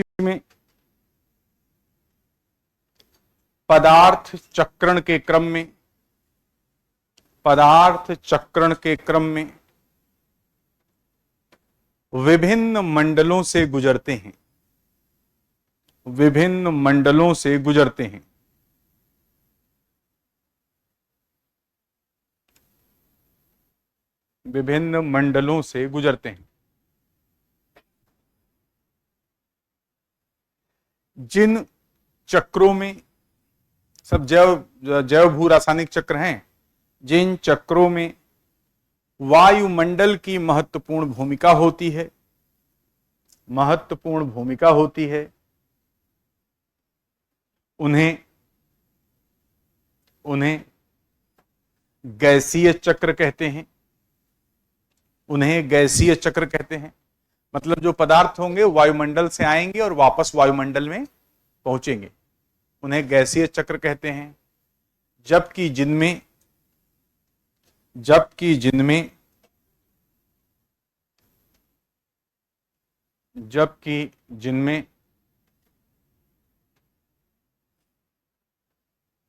में पदार्थ चक्रण के क्रम में विभिन्न मंडलों से गुजरते हैं। विभिन्न मंडलों से गुजरते हैं। विभिन्न मंडलों से गुजरते हैं। जिन चक्रों में, सब जैव भू रासायनिक चक्र हैं, जिन चक्रों में वायुमंडल की महत्वपूर्ण भूमिका होती है, उन्हें गैसीय चक्र कहते हैं। मतलब जो पदार्थ होंगे वायुमंडल से आएंगे और वापस वायुमंडल में पहुंचेंगे, उन्हें गैसीय चक्र कहते हैं। जबकि जिनमें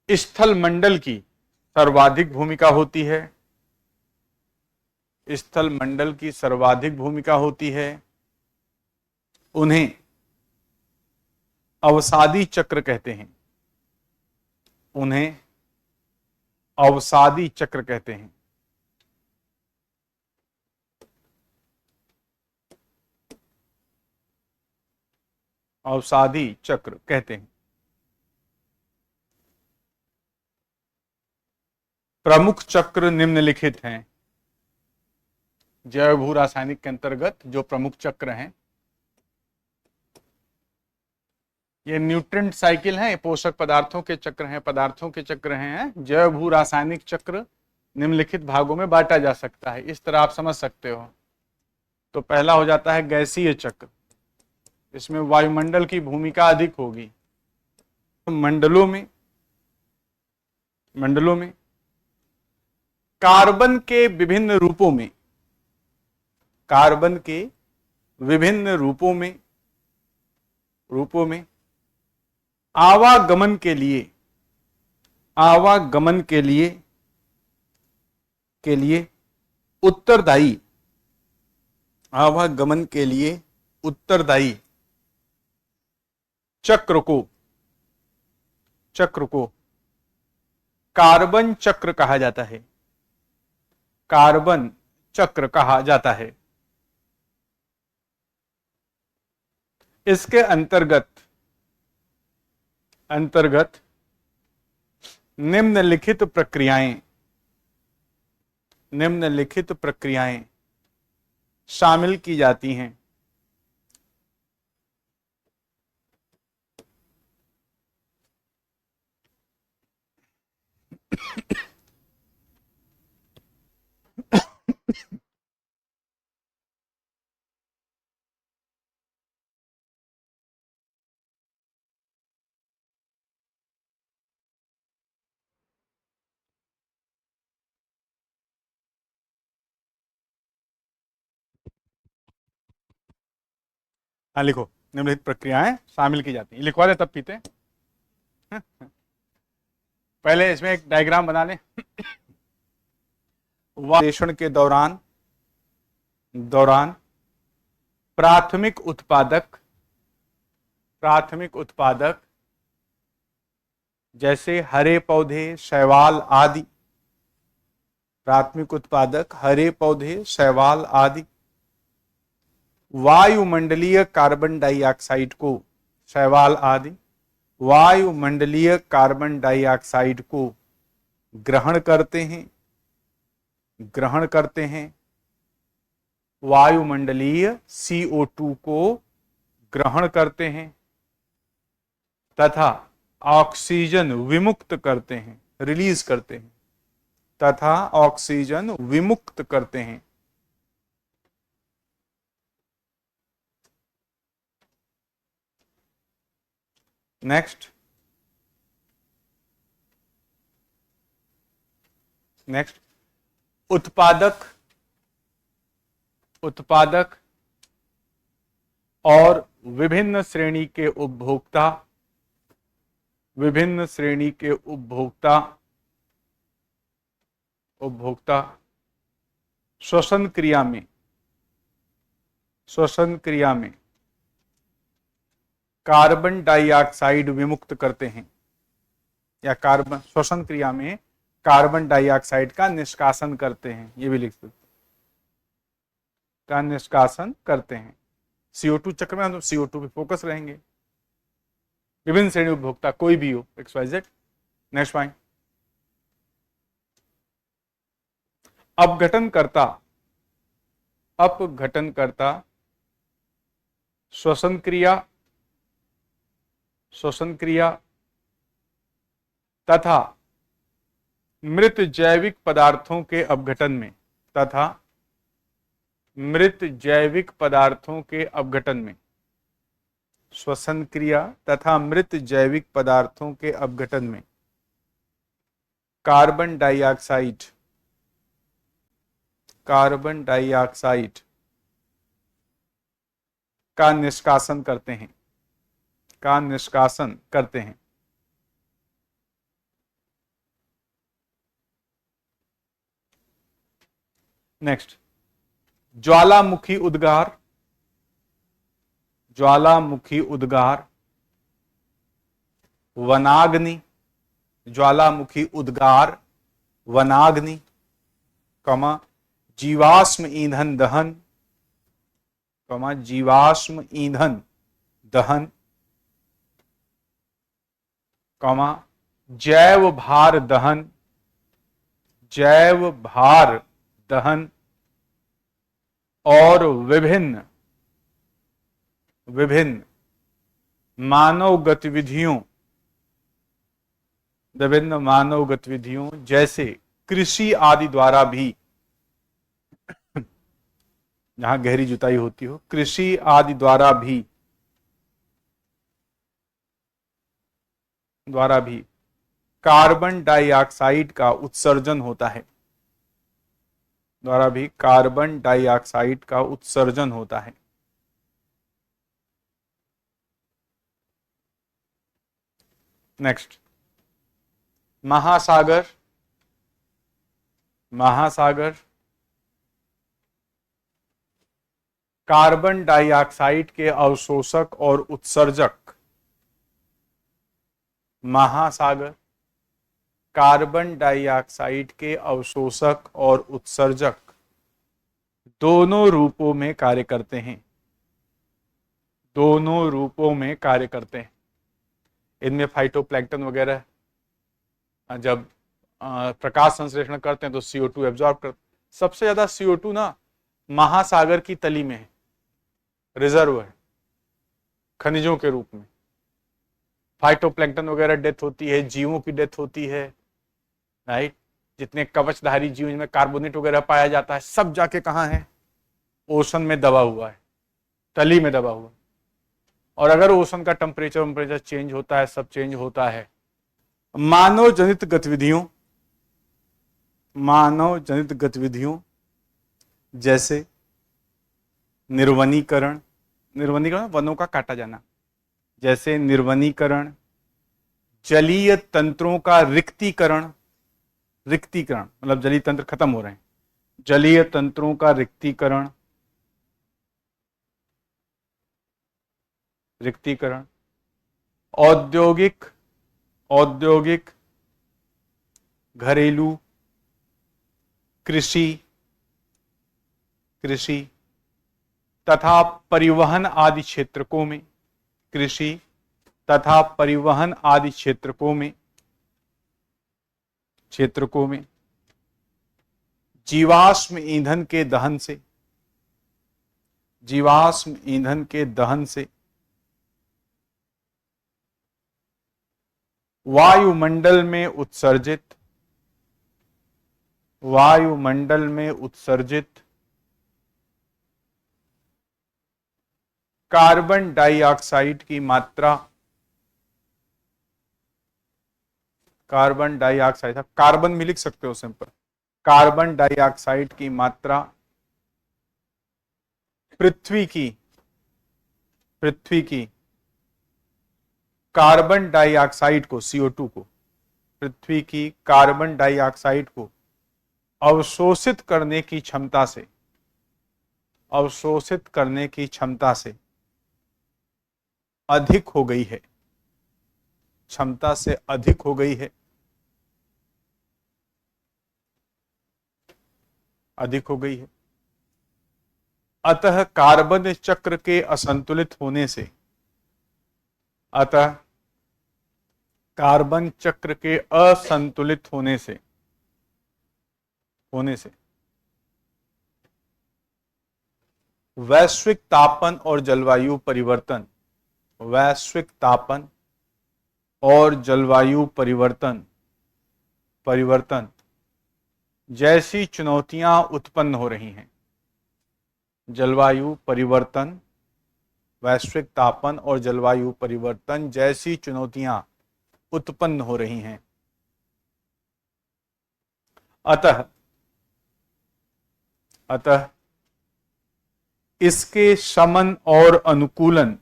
स्थल मंडल की सर्वाधिक भूमिका होती है, उन्हें अवसादी चक्र कहते हैं। अवसादी चक्र कहते हैं। प्रमुख चक्र निम्नलिखित हैं। जैव भू रासायनिक के अंतर्गत जो प्रमुख चक्र हैं, ये न्यूट्रिएंट साइकिल है, पोषक पदार्थों के चक्र हैं। जैव भू रासायनिक चक्र निम्नलिखित भागों में बांटा जा सकता है, इस तरह आप समझ सकते हो। तो पहला हो जाता है गैसीय चक्र, इसमें वायुमंडल की भूमिका अधिक होगी। मंडलों में कार्बन के विभिन्न रूपों में आवागमन के लिए उत्तरदायी चक्र को कार्बन चक्र कहा जाता है। इसके अंतर्गत निम्नलिखित प्रक्रियाएं शामिल की जाती हैं। लिखो, निम्नलिखित प्रक्रियाएं शामिल की जाती हैं। लिखवा दे तब पीते। पहले इसमें एक डायग्राम बना लें। वाष्पीकरण के दौरान प्राथमिक उत्पादक जैसे हरे पौधे, शैवाल आदि वायुमंडलीय कार्बन डाइऑक्साइड को ग्रहण करते हैं। वायुमंडलीय CO2 को ग्रहण करते हैं तथा ऑक्सीजन विमुक्त करते हैं। नेक्स्ट उत्पादक और विभिन्न श्रेणी के उपभोक्ता, विभिन्न श्रेणी के उपभोक्ता उपभोक्ता श्वसन क्रिया में, श्वसन क्रिया में कार्बन डाइऑक्साइड विमुक्त करते हैं, या कार्बन श्वसन क्रिया में कार्बन डाइऑक्साइड का निष्कासन करते हैं, ये भी लिख सकते, का निष्कासन करते हैं। CO2 चक्र में हम CO2 पे फोकस रहेंगे। विभिन्न श्रेणी उपभोक्ता कोई भी हो, XYZ। नेक्स्ट पॉइंट, अपघटनकर्ता, अपघटनकर्ता श्वसन क्रिया, श्वसन क्रिया तथा मृत जैविक पदार्थों के अपघटन में, तथा मृत जैविक पदार्थों के अपघटन में, श्वसन क्रिया तथा मृत जैविक पदार्थों के अपघटन में कार्बन डाइऑक्साइड, कार्बन डाइऑक्साइड का निष्कासन करते हैं, का निष्कासन करते हैं। नेक्स्ट, ज्वालामुखी उद्गार, ज्वालामुखी उद्गार, वनाग्नि, ज्वालामुखी उद्गार, वनाग्नि, कमा जीवाश्म ईंधन दहन, कमा जीवाश्म ईंधन दहन, कमा जैव भार दहन, जैव भार दहन और विभिन्न विभिन्न मानव गतिविधियों, विभिन्न मानव गतिविधियों जैसे कृषि आदि द्वारा भी, जहां गहरी जुताई होती हो, कृषि आदि द्वारा भी कार्बन डाइऑक्साइड का उत्सर्जन होता है, द्वारा भी कार्बन डाइऑक्साइड का उत्सर्जन होता है। नेक्स्ट, महासागर, महासागर कार्बन डाइऑक्साइड के अवशोषक और उत्सर्जक, महासागर कार्बन डाइऑक्साइड के अवशोषक और उत्सर्जक दोनों रूपों में कार्य करते हैं, दोनों रूपों में कार्य करते हैं। इनमें फाइटोप्लैंक्टन वगैरह जब प्रकाश संश्लेषण करते हैं तो CO2 एब्जॉर्ब करते। सबसे ज्यादा CO2 ना महासागर की तली में है, रिजर्व है खनिजों के रूप में। फाइटोप्लैंक्टन वगैरह डेथ होती है, जीवों की डेथ होती है, राइट। जितने कवचधारी जीव में कार्बोनेट वगैरह पाया जाता है, सब जाके कहाँ है? ओशन में दबा हुआ है, तली में दबा हुआ। और अगर ओशन का टेम्परेचर चेंज होता है, सब चेंज होता है। मानव जनित गतिविधियों, मानव जनित गतिविधियों जैसे निर्वनीकरण, निर्वनीकरण वनों का काटा जाना, जैसे निर्वनीकरण, जलीय तंत्रों का रिक्तीकरण, रिक्तीकरण मतलब जलीय तंत्र खत्म हो रहे हैं, जलीय तंत्रों का रिक्तीकरण, रिक्तीकरण, औद्योगिक, औद्योगिक, घरेलू, कृषि, कृषि तथा परिवहन आदि क्षेत्रकों में, कृषि तथा परिवहन आदि क्षेत्रकों में, क्षेत्रकों में जीवाश्म ईंधन के दहन से, जीवाश्म ईंधन के दहन से वायुमंडल में उत्सर्जित, वायुमंडल में उत्सर्जित कार्बन डाइऑक्साइड की मात्रा, कार्बन डाइऑक्साइड, कार्बन भी लिख सकते हो सिंपल, कार्बन डाइऑक्साइड की मात्रा पृथ्वी की, पृथ्वी की कार्बन डाइऑक्साइड को, CO2 को, पृथ्वी की कार्बन डाइऑक्साइड को अवशोषित करने की क्षमता से, अवशोषित करने की क्षमता से अधिक हो गई है, क्षमता से अधिक हो गई है, अधिक हो गई है। अतः कार्बन चक्र के असंतुलित होने से, अतः कार्बन चक्र के असंतुलित होने से वैश्विक तापन और जलवायु परिवर्तन, वैश्विक तापन और जलवायु परिवर्तन जैसी चुनौतियां उत्पन्न हो रही हैं। जलवायु परिवर्तन, वैश्विक तापन और जलवायु परिवर्तन जैसी चुनौतियां उत्पन्न हो रही हैं। अतः इसके शमन और अनुकूलन,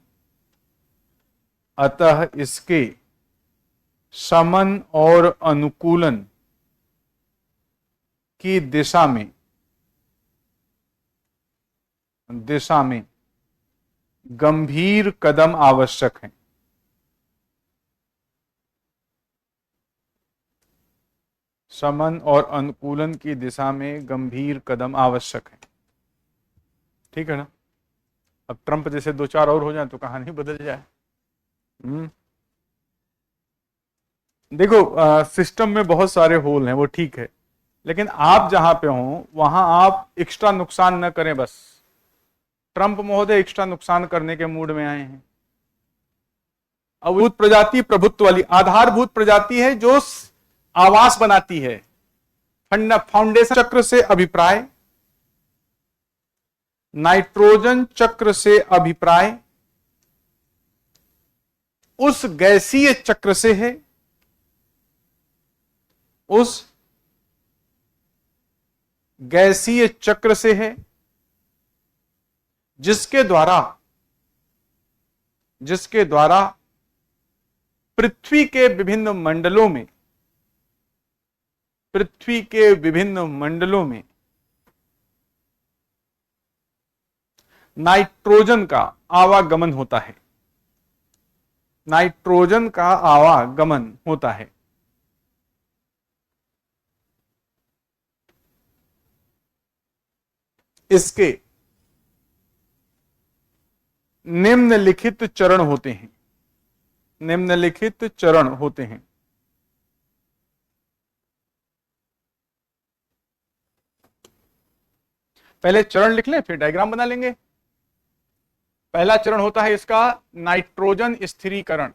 अतः इसके शमन और अनुकूलन की दिशा में गंभीर कदम आवश्यक हैं। शमन और अनुकूलन की दिशा में गंभीर कदम आवश्यक है। ठीक है ना? अब ट्रंप जैसे 2-4 और हो जाए तो कहानी बदल जाए। देखो, सिस्टम में बहुत सारे होल हैं, वो ठीक है, लेकिन आप जहां पे हो वहां आप एक्स्ट्रा नुकसान न करें। बस ट्रंप महोदय एक्स्ट्रा नुकसान करने के मूड में आए हैं। अभूत प्रजाति प्रभुत्व वाली आधारभूत प्रजाति है जो आवास बनाती है। फाउंडेशन चक्र से अभिप्राय, नाइट्रोजन चक्र से अभिप्राय उस गैसीय चक्र से है, उस गैसीय चक्र से है जिसके द्वारा पृथ्वी के विभिन्न मंडलों में नाइट्रोजन का आवागमन होता है, नाइट्रोजन का आवागमन होता है। इसके निम्नलिखित चरण होते हैं, निम्नलिखित चरण होते हैं। पहले चरण लिख लें, फिर डायग्राम बना लेंगे। पहला चरण होता है इसका नाइट्रोजन स्थिरीकरण।